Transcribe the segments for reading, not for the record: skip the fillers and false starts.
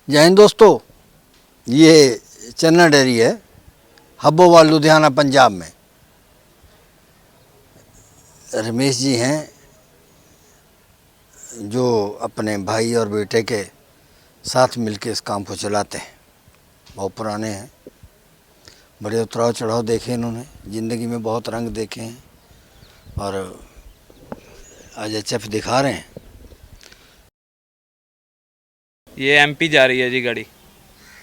जय हिंद दोस्तों, ये चन्ना डेयरी है हब्बोवाल लुधियाना पंजाब में। रमेश जी हैं जो अपने भाई और बेटे के साथ मिलके इस काम को चलाते हैं। बहुत पुराने हैं, बड़े उतराव चढ़ाव देखे इन्होंने, ज़िंदगी में बहुत रंग देखे हैं और आज एचएफ दिखा रहे हैं। ये एमपी जा रही है जी गाड़ी।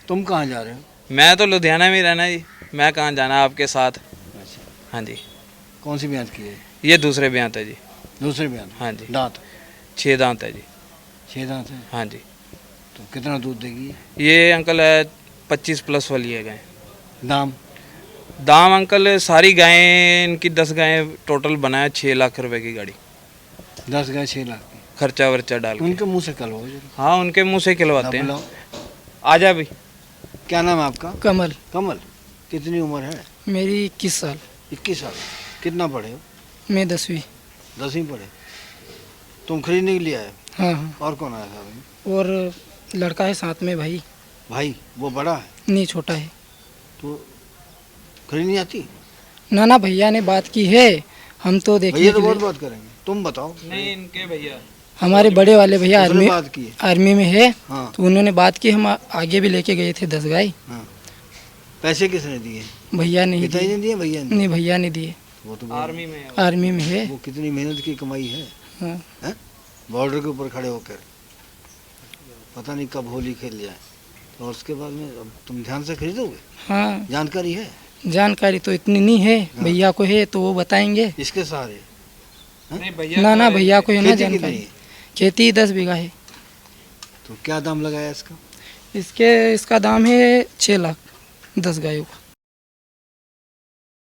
तुम कहाँ जा रहे हो? मैं तो लुधियाना में ही रहना जी, मैं कहाँ जाना आपके साथ। अच्छा, हाँ जी। कौन सी ब्यात की है? ये दूसरे ब्यांत है जी। दूसरे ब्यात? हाँ जी। दांत? 6 दांत है जी। 6 दांत है? हाँ जी। तो कितना दूध देगी ये अंकल है 25 प्लस वाली है गाय। दाम? दाम अंकल सारी गायें इनकी 10 गायें टोटल बनाया 6 लाख रुपए की गाड़ी। 10 गाय 6 लाख की? खर्चा वर्चा डाल के। उनके मुंह से कलवाओ जरा। हाँ उनके मुंह से खिलवाते हैं। बुलाओ। आजा भी। क्या नाम है आपका? कमल। कमल। कितनी उम्र है? मेरी 21 साल। 21 साल। कितना पढ़े हो? मैं 10वीं। 10वीं पढ़े। तुम खरीदने के लिए आए? हाँ हाँ। और कौन आया था भाई? और लड़का है साथ में भाई। भाई वो बड़ा है? नहीं, छोटा है। तो खरीदनी आती? ना ना, भैया ने बात की है, हम तो देखने भैया तो के बहुत लिए। बात करेंगे, तुम बताओ। नहीं इनके भैया हमारे बड़े वाले भैया उसने बात की है? आर्मी में है। हाँ तो उन्होंने बात की, हम आगे भी लेके गए थे 10 गाय। हाँ। पैसे किसने दिए? भैया नहीं पिताजी दिए। ने दिए? भैया ने? नहीं, भैया ने दिए। वो तो आर्मी में है। आर्मी में है। वो कितनी मेहनत की कमाई है, हाँ। हैं? बॉर्डर के ऊपर खड़े होकर पता नहीं कब होली खेल जाए। तो उसके बाद में अब तुम ध्यान से खरीदोगे? हाँ, जानकारी है? जानकारी तो इतनी नहीं है, हाँ। भैया को है तो वो बताएंगे। इसके सहारे? नहीं भैया ना ना, भैया को है ना खेती कितनी जानकारी। है? खेती 10 बीघा है। तो क्या दाम लगाया इसका? इसका दाम है 6 लाख 10 गायों का।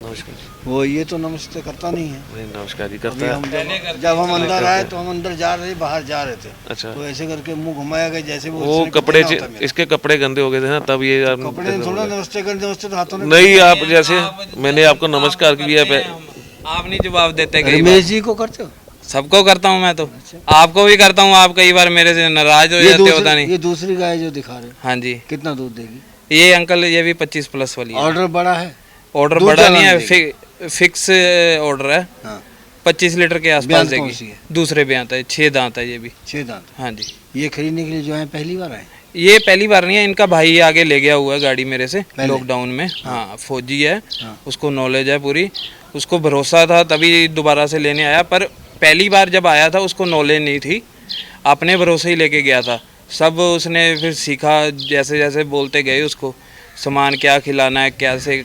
नमस्कार। वो ये तो नमस्ते करता नहीं है। नहीं नमस्कार जी अभी करता है। हम पहले करते जब हम अंदर करते आए हैं। तो हम अंदर जा रहे बाहर जा रहे थे, अच्छा तो ऐसे करके मुंह घुमाया गया जैसे वो उसने कपड़े पहना होता मेरा। इसके कपड़े गंदे हो गए थे ना, तब ये आप कपड़े ने थोड़ा नमस्ते कर दिया, उससे तो हाथों ने। नहीं आप जैसे मैंने आपको नमस्कार किया आप नहीं जवाब देते कई बार। रमेश जी को करते हो? सबको करता हूँ मैं तो। आपको भी करता हूँ, आप कई बार मेरे से नाराज हो जाते हो, पता नहीं। ये दूसरी गाय जो दिखा रहे हो, हाँ जी। कितना दूध देगी? ये अंकल ये भी 25 प्लस वाली है। ऑर्डर बड़ा है? ऑर्डर दूध बड़ा ज्यादा नहीं नहीं है, फिक्स ऑर्डर है। हाँ। 25 लीटर के आसपास ब्यांत कौन सी देगी। है? दूसरे ब्यांत है, 6 दांत है ये भी। 6 दांत। हाँ जी। ये खरीदने के लिए जो है पहली बार आए? ये पहली बार नहीं है, इनका भाई आगे ले गया हुआ है गाड़ी मेरे से पहले? लॉकडाउन में। हाँ फौजी है। हाँ। उसको नॉलेज है पूरी, उसको भरोसा था तभी दोबारा से लेने आया। पर पहली बार जब आया था उसको नॉलेज नहीं थी, अपने भरोसे ही लेके गया था। सब उसने फिर सीखा, जैसे जैसे बोलते गए उसको सामान क्या खिलाना है, कैसे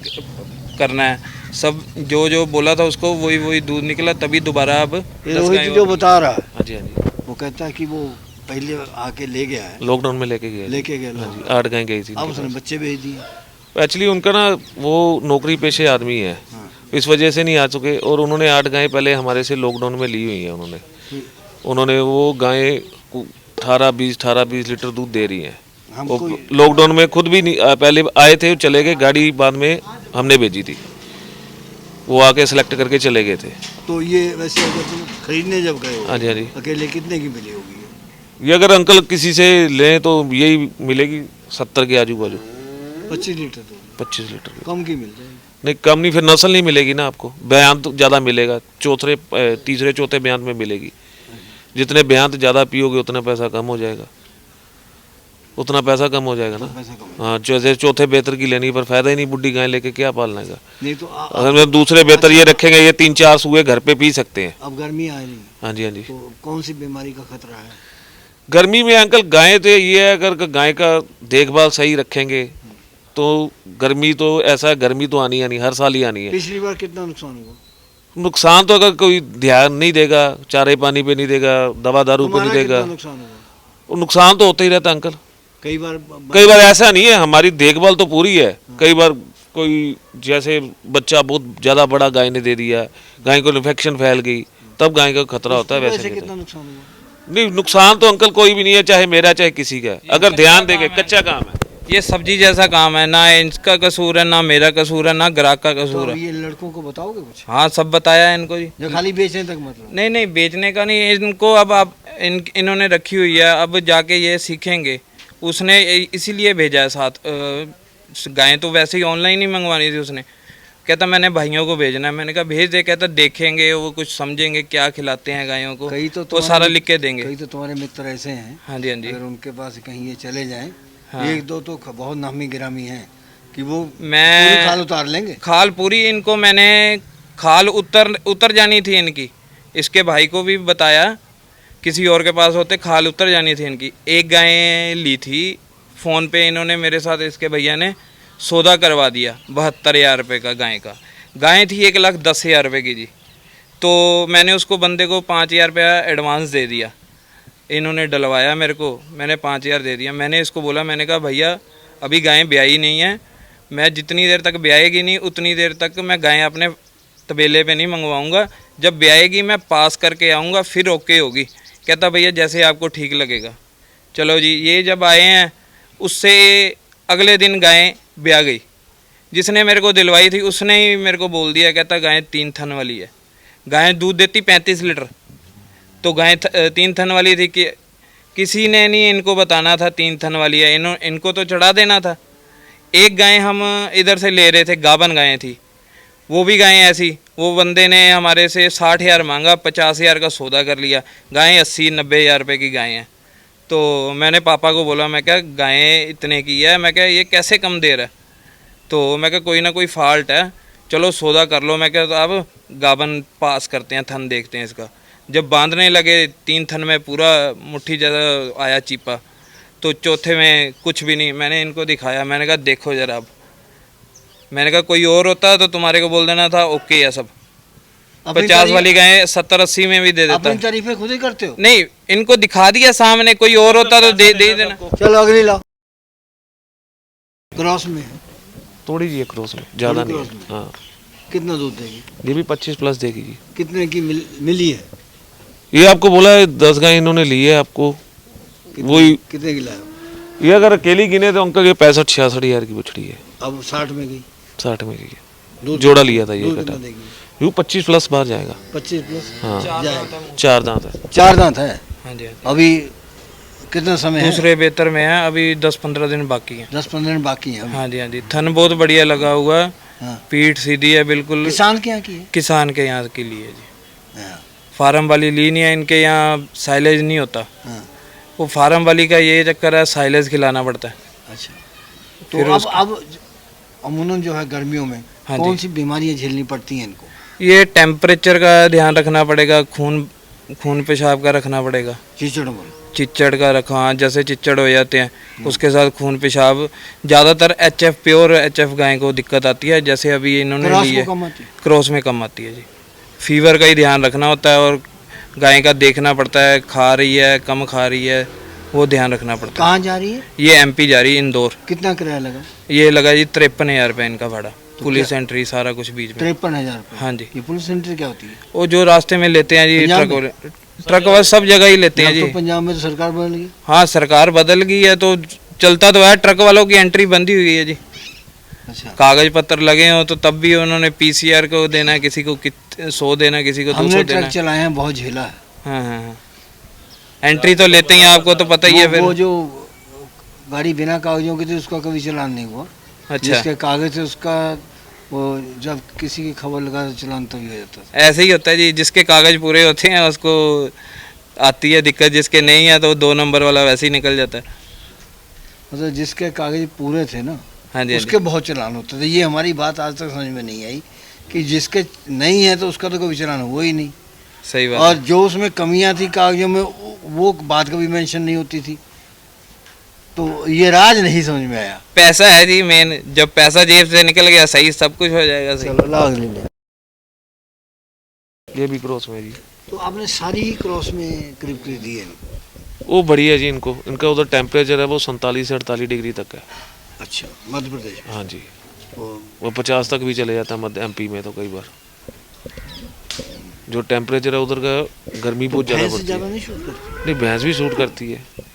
करना है, सब जो जो बोला था उसको वही वही दूध निकला। तभी दोबारा अब ये 10 रोहित गाय जी जो और- बता रहा है, हाँ जी हाँ जी वो कहता है कि वो पहले आके ले गया है, लॉकडाउन में लेके गए लेके गया हाँ जी, लोग। 8 गाय गई थी अब उसने बच्चे भेज दिए। एक्चुअली उनका ना वो नौकरी पेशे आदमी है, हाँ। इस वजह से नहीं आ चुके। और उन्होंने 8 गायें पहले हमारे से लॉकडाउन में ली हुई हैं। उन्होंने वो गायें 18-20 लीटर दूध दे रही हैं। हमको वो लॉकडाउन में खुद भी नहीं पहले आए थे, चले गए, गाड़ी बाद में हमने भेजी थी, वो आके सेलेक्ट करके चले गए थे। तो ये वैसे अगर तुम खरीदने जब गए हो हाँ जी हाँ जी। अकेले कितने की मिली होगी? ये अगर अंकल किसी से लें तो यही मिलेगी 70 के आजू बाजू। 25 लीटर दूध? 25 लीटर की। कम की मिल जाएगी? नहीं कम नहीं, फिर नस्ल नहीं मिलेगी ना आपको। बयान तो ज़्यादा मिलेगा, तीसरे चौथे बयान में मिलेगी। जितने बयान ज़्यादा पियोगे उतना पैसा कम हो जाएगा, उतना पैसा कम हो जाएगा ना। पैसा कम? हाँ जैसे चौथे बेहतर की लेनी पर फायदा ही नहीं, बुढ़ी गाय लेके क्या पालने का। नहीं तो अगर मैं दूसरे बेहतर ये रखेंगे, ये 3-4 सुए घर पे पी सकते हैं। अब गर्मी आ रही, हाँ जी हाँ जी। तो कौन सी बीमारी का खतरा है? गर्मी में अंकल गाय तो ये है, अगर गाय का देखभाल सही रखेंगे तो गर्मी तो ऐसा है, गर्मी तो आनी आनी, हर साल ही आनी है। पिछली बार कितना नुकसान हुआ? नुकसान तो अगर कोई ध्यान नहीं देगा, चारे पानी पे नहीं देगा, दवा दारू पे नहीं तुम्हारा देगा, कितना नुकसान हुआ? वो नुकसान तो होता ही रहता है अंकल। कई कई बार ऐसा नहीं है, हमारी देखभाल तो पूरी है। कई बार कोई जैसे बच्चा बहुत ज़्यादा बड़ा गाय ने दे दिया, गाय को इन्फेक्शन फैल गई, तब गाय का खतरा होता है। वैसे कितना नहीं, नुकसान हुआ? नहीं नुकसान तो अंकल कोई भी नहीं है, चाहे मेरा चाहे किसी का, अगर ध्यान देंगे। कच्चा काम है ये, सब्जी जैसा काम है, ना इनका कसूर है, ना मेरा कसूर है, ना ग्राहक का तो कसूर अब है। ये लड़कों को बताओगे कुछ? हाँ सब बताया है इनको जी। या खाली बेचने तक मतलब? नहीं नहीं बेचने का नहीं, इनको अब आप इन्होंने रखी हुई है, अब जाके ये सीखेंगे उसने इसीलिए भेजा है साथ। गायें तो वैसे ही ऑनलाइन ही मंगवानी थी उसने। कहता मैंने भाइयों को भेजना है। मैंने कहा भेज दे। कहता देखेंगे, वो कुछ समझेंगे क्या खिलाते हैं गायों को, कई तो वो सारा लिख के देंगे। कई तो तुम्हारे मित्र ऐसे हैं, हाँ जी, हाँ जी। अगर उनके पास कहीं ये चले जाएं, हाँ। एक दो तो बहुत नामी गिरामी हैं कि वो मैं पूरी खाल उतार लेंगे। खाल पूरी इनको मैंने खाल उतर जानी थी इनकी। इसके भाई को भी बताया, किसी और के पास होते खाल उतर जानी थी इनकी। एक गाय ली थी फ़ोन पे इन्होंने मेरे साथ, इसके भैया ने सौदा करवा दिया 72,000 रुपये का गाय का। गाय थी 1,10,000 रुपये की जी। तो मैंने उसको बंदे को 5,000 रुपया एडवांस दे दिया। इन्होंने डलवाया मेरे को, मैंने 5,000 दे दिया। मैंने इसको बोला, मैंने कहा भैया अभी गाय ब्याई नहीं है, मैं जितनी देर तक ब्याएगी नहीं उतनी देर तक मैं गाय अपने तबेले पे नहीं मंगवाऊंगा। जब ब्याएगी मैं पास करके आऊँगा फिर ओके होगी। कहता भैया जैसे आपको ठीक लगेगा। चलो जी, ये जब आए हैं उससे अगले दिन गाय ब्या गई। जिसने मेरे को दिलवाई थी उसने ही मेरे को बोल दिया, कहता गाय 3 थन वाली है। गाय दूध देती 35 लीटर, तो गाय 3 थन वाली थी कि किसी ने नहीं इनको बताना था 3 थन वाली है। इनको तो चढ़ा देना था। एक गाय हम इधर से ले रहे थे, गाबन गायें थी, वो भी गायें ऐसी। वो बंदे ने हमारे से 60,000 मांगा, 50,000 का सौदा कर लिया। गायें 80-90,000 रुपये की गायें हैं। तो मैंने पापा को बोला, मैं क्या गायें इतने की है, मैं क्या ये कैसे कम दे रहा है। तो मैं क्या कोई ना कोई फॉल्ट है, चलो सौदा कर लो। मैं क्या तो अब गाबन पास करते हैं, थन देखते हैं इसका। जब बांधने लगे 3 थन में पूरा मुट्ठी जैसा आया चीपा, तो चौथे में कुछ भी नहीं। मैंने इनको दिखाया, मैंने कहा देखो जरा। अब मैंने कहा कोई और होता तो तुम्हारे को बोल देना था ओके है सब। 50 वाली गाय 70-80 में भी दे देता। अपनी तारीफें खुद ही करते हो। नहीं, इनको दिखा दिया सामने, कोई और होता तो दे ही देना। चलो अगली लाओ। क्रॉस में है, थोड़ी जी है क्रॉस में, ज़्यादा नहीं क्रॉस है। में। हाँ, कितना दूध देगी? ये भी 25 प्लस देगी जी। कितने की मिली है? ये आपको बोला है 10 गाय इन्होंने ली है आपको। वही कितने की लाए? ये अगर अकेली गिने तो अंकल ये 65-66 हज़ार की बछड़ी है। अब 60 में गई। 60 में की है। दूध जोड़ा लिया था ये दूध कटा। कितना देगी? यूँ 25 प्लस बाहर जाएगा। 25 प्लस। हाँ, जाएगा। 4 दांत है। 4 दांत है। हाँ जी, अभी कितना समय है? दूसरे बेहतर में है, अभी 10-15 दिन बाकी है। 10-15 दिन बाकी है अभी। हाँ जी, हाँ जी। थन बहुत बढ़िया लगा हुआ है, हाँ। पीठ सीधी है बिल्कुल। किसान के यहाँ की है? किसान के यहाँ के लिए जी। हाँ, फार्म वाली ली नहीं है, इनके यहाँ साइलेज नहीं होता। हाँ। वो फार्म वाली का ये चक्कर है, साइलेज खिलाना पड़ता है। अच्छा, फिर तो अब अमूमन जो है गर्मियों में हाँ कौन जी। सी बीमारियां झेलनी पड़ती हैं इनको? ये टेम्परेचर का ध्यान रखना पड़ेगा, खून पेशाब का रखना पड़ेगा। चिचड़ बोल। चिच्चड़ का रखा, जैसे चिच्चड़ हो जाते हैं उसके साथ खून पेशाब। ज़्यादातर HF प्योर HF गाय को दिक्कत आती है, जैसे अभी इन्होंने क्रॉस ली को है। कम आती है? क्रॉस में कम आती है जी। फीवर का ही ध्यान रखना होता है और गाय का देखना पड़ता है, खा रही है कम खा रही है, वो ध्यान रखना पड़ता कहाँ जा रही है? है। ये MP जा रही है, इंदौर। कितना किराया लगा? ये लगा जी 53,000 रुपये इनका भाड़ा, पुलिस एंट्री सारा कुछ बीच में। 53,000 रुपये। हाँ जी। ये पुलिस सेंटर क्या होती है? वो जो रास्ते में लेते हैं जी, पंजाब ट्रक में? वाले, ट्रक वाले सब जगह ही लेते हैं अब जी। तो पंजाब में तो सरकार बदल गई। हाँ, सरकार बदल गई है तो चलता तो है, ट्रक वालों की एंट्री बंदी हुई है जी। अच्छा, कागज पत्र लगे हो तो तब भी उन्होंने PCR को देना है, किसी को 100 देना, किसी को 200 हमने देना। ट्रक चलाए हैं, बहुत झेला है। हाँ हाँ हाँ, एंट्री तो लेते ही हैं, आपको तो पता ही है वो फिर। जो गाड़ी बिना कागजों की थी उसका कभी चलान नहीं हुआ। अच्छा, जिसके कागज थे उसका, वो जब किसी की खबर लगा तो चलान तभी हो जाता था। ऐसे ही होता है जी, जिसके कागज पूरे होते हैं उसको आती है दिक्कत, जिसके नहीं है तो 2 नंबर वाला वैसे ही निकल जाता है। मतलब जिसके कागज पूरे थे ना, हाँ जी, हाँ जी। उसके बहुत चलान होते थे। ये हमारी बात आज तक समझ में नहीं आई कि जिसके नहीं है तो उसका तो कभी चलान हुआ ही नहीं। सही बात और है। जो उसमें कमियां थी कागजों में, वो बात कभी मेंशन नहीं होती थी। तो ये राज नहीं समझ में आया। पैसा है जी मेन, जब पैसा जेब से निकल गया सही, सब कुछ हो जाएगा सही। चलो लाग ले ले। ये भी क्रॉस में जी। तो आपने सारी ही क्रॉस में करीब करीब दी है इनको? वो बढ़िया जी इनको, इनका उधर टेम्परेचर है वो 47 से 48 डिग्री तक है। अच्छा, मध्य प्रदेश में? हाँ जी, वो वो 50 तक भी चले जाता है मध्य MP में तो कई बार। जो टेम्परेचर है उधर का, गर्मी बहुत ज़्यादा भैंस पड़ती ज़्यादा है। नहीं शूट करती? नहीं, भैंस भी सूट करती है।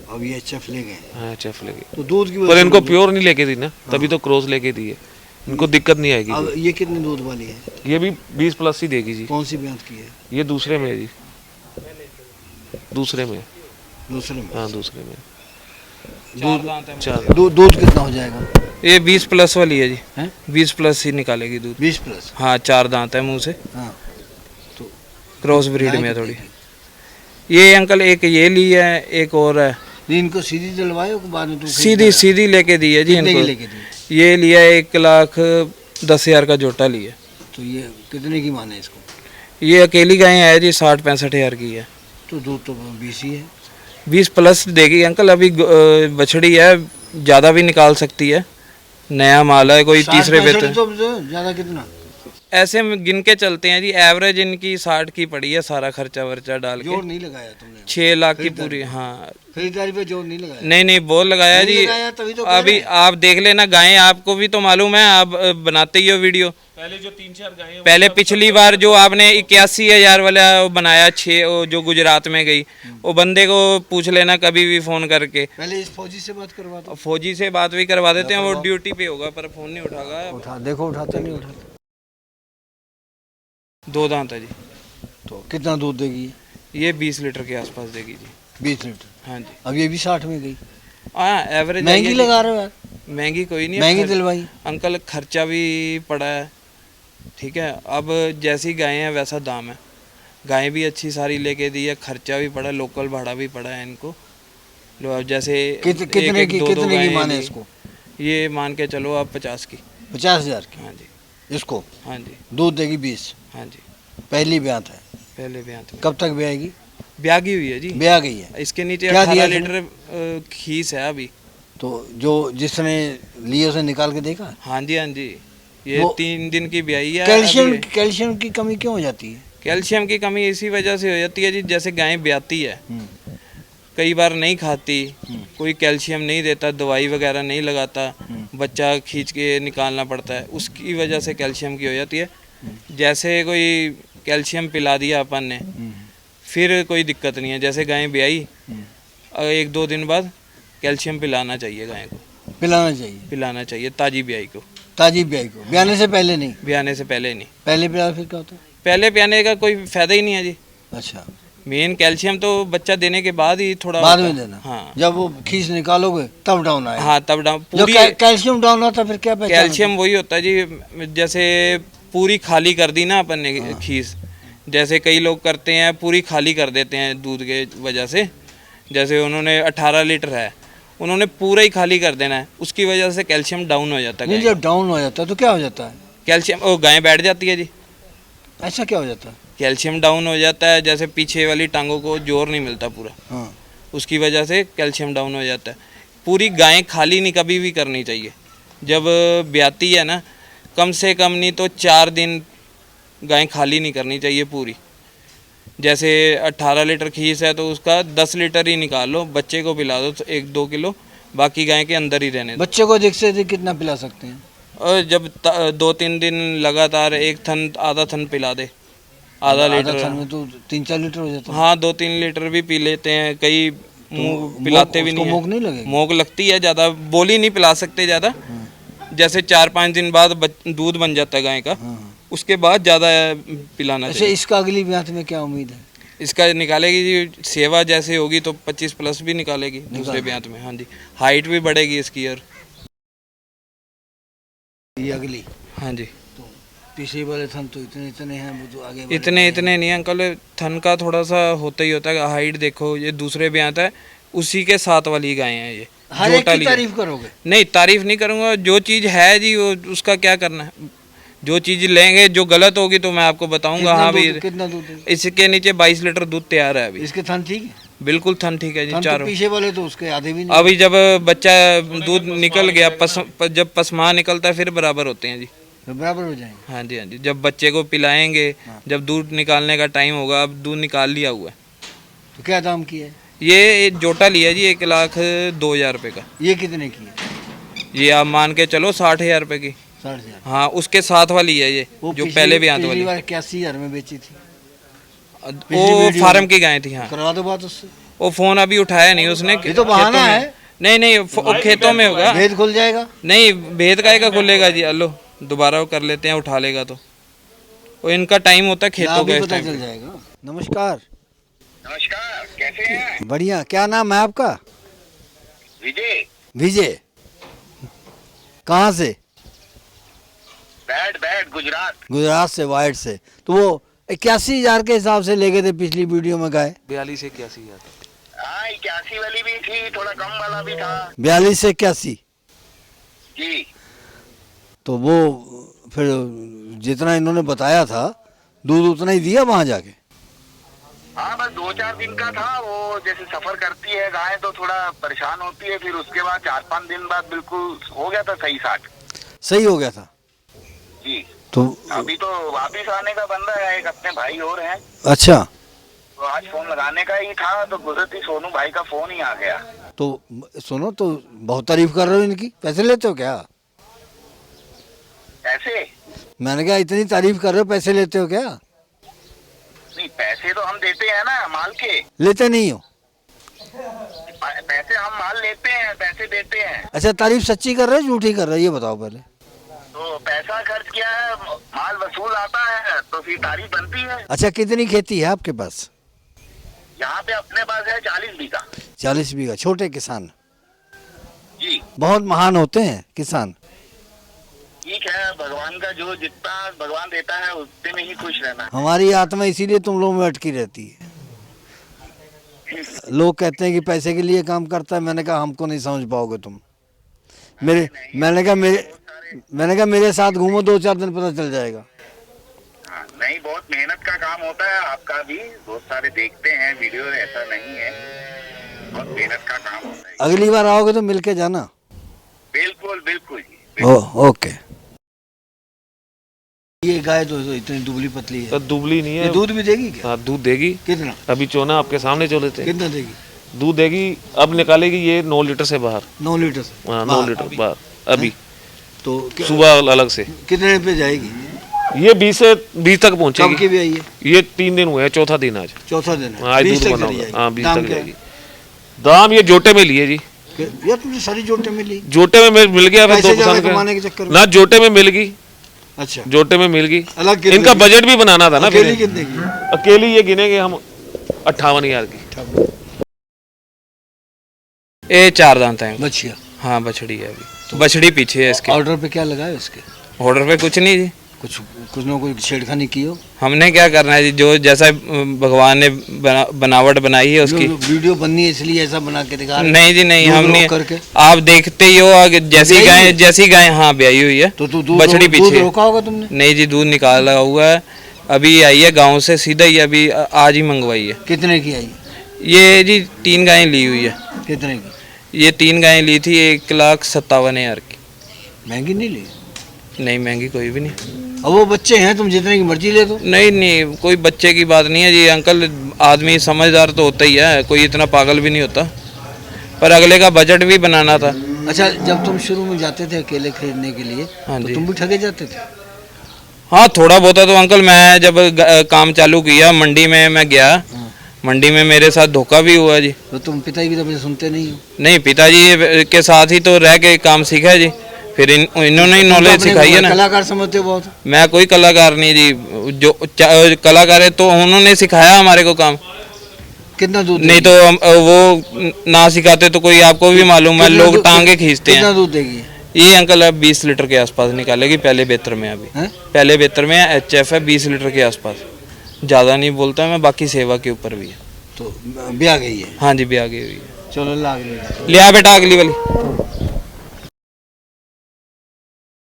अब ये HF ले गए, हाँ, HF लेके, तो दूध की पर वजह से इनको दूध- प्योर नहीं लेके दी ना, तभी तो क्रॉस लेके दी है। इनको दिक्कत नहीं आएगी। अब ये कितने दूध वाली है? ये भी 20 प्लस ही देगी जी। कौन सी ब्यात की है? ये दूसरे में है जी, दूसरे में। दूसरे में? हाँ, दूसरे में। चार दांत है। चार दूध कितना हो जाएगा? ये 20 प्लस वाली है जी, हैं? 20 प्लस ही निकालेगी दूध। 20 प्लस। हाँ, चार दांत है मुंह से, हाँ। क्रॉस ब्रीड गाय में है कितने थोड़ी। ये अंकल एक ये ली है, एक और है। नहीं, इनको सीधी दिलवाए हो बाद में तुम सीधी सीधी लेके दी है जी कितने की इनको। लेके दी? ये लिया 1,10,000 का जोटा लिया। तो ये कितने की माने इसको? ये अकेली गाय है जी, 60-65 हज़ार की है। तो दूध तो 20 ही है। 20 प्लस देगी अंकल। अभी बछड़ी है, ज़्यादा भी निकाल सकती है, नया माल है, कोई 60 तीसरे 65 वेतन। तो ज़्यादा कितना? ऐसे में गिन के चलते हैं जी, एवरेज इनकी 60 की पड़ी है, सारा खर्चा वर्चा डाल जोर के। नहीं लगाया तुमने? 6 लाख की पूरी। हाँ, खरीदारी पे जोर नहीं लगाया? नहीं नहीं, बोल लगाया नहीं जी। लगाया, तभी तो कह अभी रहे आप देख लेना गायें, आपको भी तो मालूम है, आप बनाते ही हो वीडियो। पहले जो 3-4 गायें पहले पिछली बार जो आपने 81,000 वाला वो बनाया, 6 जो गुजरात में गई, वो बंदे को पूछ लेना कभी भी फ़ोन करके। पहले इस फौजी से बात करवा दो। फौजी से बात भी करवा देते हैं, वो ड्यूटी पे होगा पर फ़ोन नहीं उठागा। उठा देखो, उठाता नहीं उठाता। 2 दांत है जी। तो कितना दूध देगी? ये 20 लीटर के आसपास देगी जी। 20 लीटर। हाँ जी। अब ये भी 60 में गई। हाँ, एवरेज महंगी लगा रहे हो यार। महंगी कोई नहीं है, महंगी दिलवाई। अंकल खर्चा भी पड़ा है, ठीक है। अब जैसी गायें हैं वैसा दाम है। गायें भी अच्छी सारी लेके दी है, खर्चा भी पड़ा, लोकल भाड़ा भी पड़ा है इनको। लो अब जैसे कितने की गायें माने ली। इसको? ये मान के चलो आप 50 की। 50,000 की हाँ जी। इसको? हाँ जी। दूध देगी 20। हाँ जी, पहली ब्यात है। पहले ब्यात में कब तक ब्याएगी? ब्यागी हुई है जी। ब्याह गई है। इसके नीचे क्या 18 दिया लीटर खीस है अभी। तो जो जिसने लिए उसे निकाल के देखा? हाँ जी, हाँ जी। ये वो 3 दिन की ब्याई है। कैल्शियम अभी कैल्शियम की कमी क्यों हो जाती है? कैल्शियम की कमी इसी वजह से हो जाती है जी, जैसे गाय ब्याती है, हम्म, कई बार नहीं खाती, हम्म। कोई कैल्शियम नहीं देता, दवाई वगैरह नहीं लगाता, बच्चा खींच के निकालना पड़ता है, उसकी वजह से कैल्शियम की हो जाती है। जैसे कोई कैल्शियम पिला दिया अपन ने, फिर कोई दिक्कत नहीं है। जैसे गाय ब्याई, 1-2 दिन बाद कैल्शियम पिलाना चाहिए गाय को, पिलाना चाहिए। पिलाना चाहिए ताजी ब्याई को। ताजी ब्याई को ब्याने से पहले नहीं? ब्याने से पहले नहीं। पहले ब्याह फिर क्या होता है? पहले ब्याने का कोई फायदा ही नहीं है जी। अच्छा, मेन कैल्शियम तो बच्चा देने के बाद ही थोड़ा बाद होता में है। देना। हाँ जब वो खींच निकालोगे तब डाउन आएगा। हाँ, तब डाउन जो पूरी। कैल्शियम डाउन होता है फिर क्या पहचान कैल्शियम वही होता है जी, जैसे पूरी खाली कर दी ना अपन ने खीस, जैसे कई लोग करते हैं पूरी खाली कर देते हैं दूध के वजह से। जैसे उन्होंने 18 लीटर है, उन्होंने पूरा ही खाली कर देना है, उसकी वजह से कैल्शियम डाउन हो जाता नहीं, है। जब डाउन हो जाता है तो क्या हो जाता है? कैल्शियम वो गाय बैठ जाती है जी। ऐसा क्या हो जाता है? कैल्शियम डाउन हो जाता है, जैसे पीछे वाली टांगों को जोर नहीं मिलता पूरा, हाँ। उसकी वजह से कैल्शियम डाउन हो जाता है। पूरी गाय खाली नहीं कभी भी करनी चाहिए। जब ब्याती है ना, कम से कम नहीं तो 4 दिन गाय खाली नहीं करनी चाहिए पूरी। जैसे 18 लीटर खीस है तो उसका 10 लीटर ही निकाल लो, बच्चे को पिला दो 1-2 किलो, बाकी गाय के अंदर ही रहने दो। बच्चे को देख से कितना पिला सकते हैं? और जब 2-3 दिन लगातार एक थन आधा थन पिला दे, आधा लीटर। में तो 3-4 लीटर हो जाता है। हाँ, 2-3 लीटर भी पी लेते हैं कई, मुंह पिलाते भी उसको नहीं मोक है। नहीं लगेगी? मोक लगती है ज़्यादा, बोली नहीं पिला सकते ज़्यादा। जैसे 4-5 दिन बाद दूध बन जाता है गाय का, हाँ। उसके बाद ज़्यादा पिलाना ऐसे चाहिए। इसका अगली ब्यात में क्या उम्मीद है? इसका निकालेगी जी, सेवा जैसे होगी तो 25 प्लस भी निकालेगी दूसरे ब्यात में। हाँ जी, हाइट भी बढ़ेगी इसकी। और ये अगली? हाँ जी, तो पीछे वाले थन तो इतने इतने हैं, वो तो आगे इतने नहीं अंकल, थन का थोड़ा सा होता ही होता है। हाइट देखो, ये दूसरे ब्यात है, उसी के साथ वाली गाय है ये। हर एक जोटा की ली तारीफ करोगे? नहीं, तारीफ नहीं करूँगा, जो चीज़ है जी वो उसका क्या करना है। जो चीज़ लेंगे, जो गलत होगी तो मैं आपको बताऊंगा। हाँ भी, कितना दूध है? इसके नीचे 22 लीटर दूध तैयार है अभी। इसके थन ठीक है? बिल्कुल थन ठीक है जी, थन तो चारों। पीछे वाले तो उसके आधे भी नहीं। अभी जब बच्चा दूध निकल गया, जब पसमा निकलता है फिर बराबर होते हैं जी। तो बराबर हो जाएंगे। हाँ जी, हाँ जी, जब बच्चे को पिलाएंगे, जब दूध निकालने का टाइम होगा, अब दूध निकाल लिया हुआ है। तो क्या दाम की है? ये जोटा लिया जी 1,02,000 रुपये का। ये कितने की है? ये आप मान के चलो 60,000 रुपये की। 60,000? हाँ, उसके साथ वाली है ये, जो पहले ब्यात वाली। 81,000 में बेची थी। वो फार्म की गाय थी। हाँ, करवा दो बात उससे। वो फोन अभी उठाया नहीं उसने। ये तो बहाना खेतों में- है। नहीं नहीं, खेतों में होगा। भेद खुल जाएगा। नहीं, भेद का खुलेगा जी। हेलो, दोबारा वो कर लेते हैं, उठा लेगा तो। वो इनका टाइम होता है खेतों लाभ का, भी इस पता टाइम चल पे। जाएगा। नमस्कार। नमस्कार, कैसे हैं? बढ़िया। क्या नाम है आपका? विजय विजय कहाँ से? Bat bat Gujarat. गुजरात से, वाइट से। तो वो 81,000 के हिसाब से ले गए थे पिछली वीडियो में गाय। 42 हाँ 81 वाली भी थी, थोड़ा कम वाला भी था 42 से 81। जी। तो वो फिर जितना इन्होंने बताया था दूध उतना ही दिया वहाँ जाके। हाँ बस 2-4 दिन का था वो, जैसे सफर करती है गाय तो थोड़ा परेशान होती है, फिर उसके बाद 4-5 दिन बाद बिल्कुल हो गया था सही साठ। सही हो गया था जी। तो। अभी तो वापिस आने का बंदा है, एक अपने भाई और हैं, अच्छा। तो आज फोन लगाने का ही था तो गुजरती सोनू भाई का फोन ही आ गया। तो सुनो, तो बहुत तारीफ कर रहे हो इनकी, पैसे लेते हो क्या? पैसे मैंने कहा इतनी तारीफ कर रहे हो, पैसे लेते हो क्या? नहीं, पैसे तो हम देते हैं ना माल के। लेते नहीं हो? पैसे हम माल लेते हैं, पैसे देते हैं। अच्छा, तारीफ सच्ची कर रहे हो झूठी कर रहे हो ये बताओ पहले। तो पैसा खर्च किया है, माल वसूल आता है तो फिर तारीफ बनती है। अच्छा, कितनी खेती है आपके पास? यहाँ पे अपने पास है 40 बीघा। 40 बीघा। छोटे किसान जी। बहुत महान होते हैं किसान। ठीक है, भगवान का जो जितना भगवान देता है उतने में ही खुश रहना है। हमारी आत्मा इसीलिए तुम लोगों में अटकी रहती है। लोग कहते हैं कि पैसे के लिए काम करता है, मैंने कहा हमको नहीं समझ पाओगे तुम। मैंने कहा मेरे साथ घूमो 2-4 दिन पता चल जाएगा। हाँ, नहीं बहुत मेहनत का काम होता है आपका भी, बहुत सारे देखते हैं वीडियो, ऐसा नहीं है, बहुत मेहनत का काम होता है। अगली बार आओगे तो मिलके जाना। बिल्कुल बिल्कुल जी, बिल्कुल। ओके। ये गाय तो इतनी दुबली पतली है। तो दुबली नहीं ये है। दूध भी देगी क्या? हाँ दूध देगी। कितना? अभी चोना आपके सामने चो लेते हैं। कितना देगी? दूध देगी, अब निकालेगी ये 9 लीटर से बाहर। 9 लीटर से? हाँ 9 लीटर बाहर अभी। तो सुबह अलग से। कितने पे जाएगी? ये 20 तक पहुंचेगी। कब की भी आई है? ये 3 दिन हुए हैं, चौथा दिन आज। चौथा दिन है। आज 20 दूध तक बना चली होगा। जाएगी। हाँ 20 दाम तक क्या जाएगी। दाम ये जोटे में लिए जी। यार तुमने सारी जोटे में ली? जोटे में मिल गया फिर पैसे 2 ज्यादा पसंद कमाने के चक्कर में? ना जोटे में मिल गई। अच्छा, जोटे में मिल गई। अलग इनका बजट भी बनाना था ना। अकेली कितने की? अकेली ये गिनेंगे हम 58,000 की। ये 4 दांत है। बचिया? हाँ बछड़ी है अभी, तो बछड़ी पीछे है इसके। ऑर्डर पे क्या लगा है इसके? ऑर्डर पे कुछ नहीं जी, कुछ ना कुछ छेड़खानी की हो? हमने क्या करना है जी, जो जैसा भगवान ने बनावट बनाई है उसकी। वीडियो बननी है इसलिए ऐसा बना के दिखा रहे हैं? नहीं जी नहीं, दूध हमने रोक करके? आप देखते ही हो आगे, जैसी गाय हाँ ब्याई हुई है। तो दूध बछड़ी दूध पीछे। रोका होगा तुमने? नहीं जी, दूध निकाला हुआ है, अभी आई है गाँव से सीधा ही, अभी आज ही मंगवाई है। कितने की आई? ये जी 3 गायें ली हुई है। कितने की? ये 3 गायें ली थी 1,57,000 की। महंगी नहीं ली? नहीं महंगी कोई भी नहीं। अब वो बच्चे हैं, तुम जितने की मर्जी ले दो। नहीं नहीं, कोई बच्चे की बात नहीं है जी अंकल, आदमी समझदार तो होता ही है, कोई इतना पागल भी नहीं होता, पर अगले का बजट भी बनाना था। अच्छा, जब तुम शुरू में जाते थे अकेले खरीदने के लिए हाँ तो जी। तुम भी ठगे जाते थे? हाँ थोड़ा बहुत तो अंकल, मैं जब काम चालू किया मंडी में मैं गया, मंडी में मेरे साथ धोखा भी हुआ जी। तो तुम पिता की तरफ से सुनते नहीं हो? नहीं, पिताजी के साथ ही तो रह के काम सीखा है जी, फिर इन्होंने ही नॉलेज सिखाई है ना। कलाकार समझते हो बहुत? मैं कोई कलाकार नहीं जी, जो कलाकार है तो उन्होंने सिखाया हमारे को काम। कितना दूध नहीं तो वो ना सिखाते तो कोई, आपको भी मालूम है लोग टांगे खींचते कितना हैं। दूध देगी? ये अंकल अब 20 लीटर के आसपास निकालेगी, पहले बेहतर में अभी हैं? पहले बेहतर में HF है 20 लीटर के आसपास, ज़्यादा नहीं बोलता मैं, बाकी सेवा के ऊपर भी है। तो ब्याह गई है? हाँ जी ब्याह गई हुई है। चलो ला अगली। लिया बेटा अगली वाली।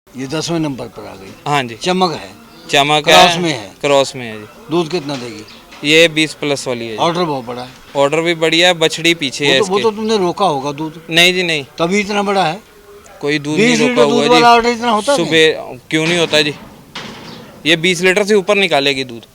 ये 10वें नंबर पर आ गई। हाँ जी चमक है? चमक क्रॉस में है? क्रॉस में है जी। दूध कितना देगी? ये 20+ वाली है जी। ऑर्डर बहुत बड़ा है। ऑर्डर भी बढ़िया है, बछड़ी पीछे है वो इसके। तो तुमने रोका होगा दूध? नहीं जी नहीं, तभी इतना बड़ा है? कोई दूध 20 नहीं लीटर रोका दूध हुआ वाला ऑर्डर जी। इतना होता है? सुबह क्यों नहीं होता जी, ये 20 लीटर से ऊपर निकालेगी दूध।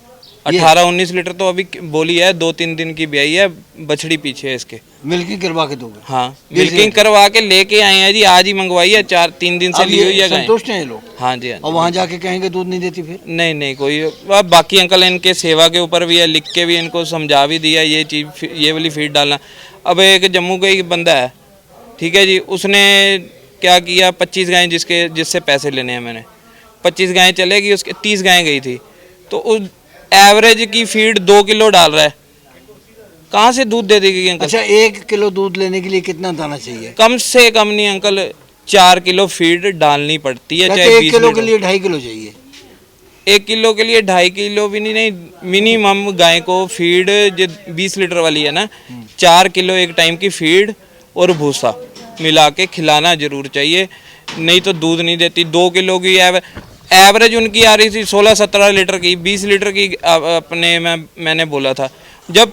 18-19 लीटर तो अभी बोली है, 2-3 दिन की ब्याई है, बछड़ी पीछे है इसके। मिल्किंग करवा के दोगे? हाँ मिल्किंग करवा के लेके आए हैं जी, आज ही मंगवाई है, 3 दिन से अब ली हुई है गाय। संतुष्ट हैं ये लोग? हाँ जी हाँ और जी। वहाँ जाके कहेंगे दूध नहीं देती फिर? नहीं नहीं कोई, अब बाकी अंकल इनके सेवा के ऊपर भी है, लिख के भी इनको समझा भी दिया ये चीज़, ये वाली फीड डालना। अब एक जम्मू का एक बंदा है, ठीक है जी, उसने क्या किया, 25 गायें जिससे पैसे लेने हैं मैंने, 25 गायें चलेगी, उसके 30 गायें गई थी, तो उस एवरेज की फीड 2 किलो डाल रहा है, कहाँ से दूध दे देगी अंकल? अच्छा, 1 किलो दूध लेने के लिए कितना दाना चाहिए? कम से कम नहीं अंकल 4 किलो फीड डालनी पड़ती है, कहते चाहे 1 20 किलो के लीटर। लिए 2.5 किलो चाहिए। 1 किलो के लिए 2.5 किलो भी नहीं, मिनिमम गाय को फीड जो 20 लीटर वाली है ना, 4 किलो एक टाइम की फीड और भूसा मिला के खिलाना जरूर चाहिए, नहीं तो दूध नहीं देती। 2 किलो की एवरेज उनकी आ रही थी 16-17 लीटर की, 20 लीटर की अपने मैंने बोला था। जब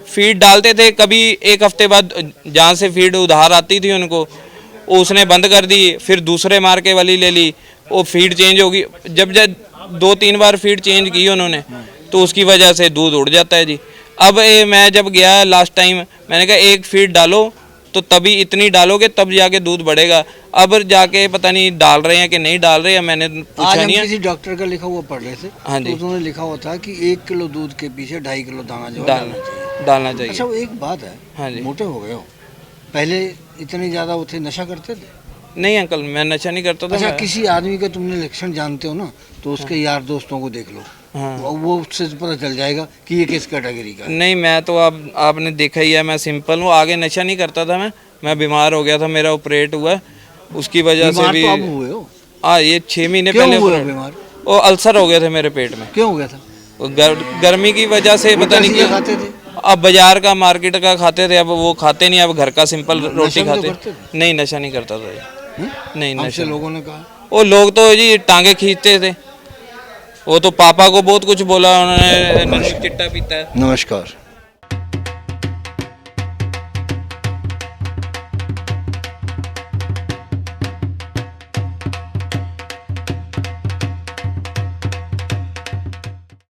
फीड डालते थे, कभी एक हफ्ते बाद जहाँ से फीड उधार आती थी उनको, उसने बंद कर दी, फिर दूसरे मार्के वाली ले ली, वो फीड चेंज होगी। जब 2-3 बार फीड चेंज की उन्होंने, तो उसकी वजह से दूध उड़ जाता है जी। अब मैं जब गया लास्ट टाइम, मैंने कहा एक फीड डालो तो तभी इतनी डालोगे तब जाके दूध बढ़ेगा। अब जाके पता नहीं डाल रहे हैं कि नहीं डाल रहे हैं, मैंने आज पूछा हम नहीं है। किसी डॉक्टर का लिखा हुआ पढ़ रहे थे, हाँ तो जी। उन्होंने लिखा हुआ था कि 1 किलो दूध के पीछे 2.5 किलो दाना जो है डालना अच्छा, चाहिए। वो एक बात है, हाँ जी। मोटे हो गए हो, पहले इतने ज्यादा वो थे, नशा करते थे? नहीं अंकल, मैं नशा नहीं करता था। अच्छा, मैं- किसी आदमी के तुमने लक्षण जानते हो ना, तो उसके यार दोस्तों को देख लो, हाँ। वो उससे पता चल जाएगा कि ये किस कैटेगरी का है। नहीं, मैं तो आपने देखा ही है, मैं सिंपल हूँ, आगे नशा नहीं करता था। मैं बीमार हो गया था, मेरा ऑपरेट हुआ, उसकी वजह से बीमार भी। तो अब हुए हो? हाँ, ये 6 महीने क्यों पहले हुए हो operate- बीमार? वो अल्सर हो गए थे मेरे पेट में। क्यों हो गया था? वो गर्मी की वजह से पता नहीं सीधा क्यों। खाते थे? अब बाजार का मार्केट का खाते थे, अब वो खाते नहीं, अब घर का सिंपल रोटी नशा भी तो खाते। करते थे? नहीं, नशा नहीं करता था जी। हम्म? नहीं, हमसे नशा। लोगों ने कहा। वो लोग तो जी टांगे खींचते थे, वो तो पापा को बहुत कुछ बोला उन्होंने, चिट्टा पीता है। नमस्कार।